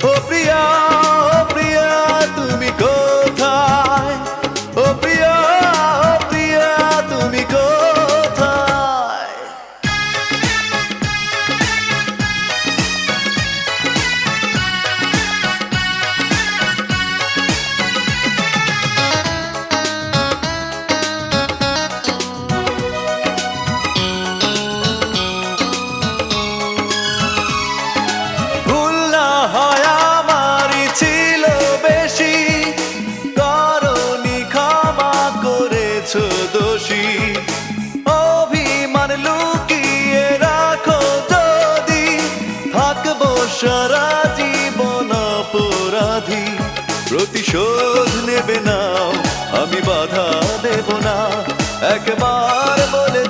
ও প্রিয়া, ও প্রিয়া তুমি কোথায়? ও প্রিয়া, ও প্রিয়া তুমি কোথায়? ভুল না হয় আমারই ছিল বেশি, করনি ক্ষমা করেছো দোষী। অভিমান লুকিয়ে রাখো যদি, থাকবো সারা জীবন অপরাধী। প্রতিশোধ নেবে নাও, আমি বাধা দেব না, একবার বলে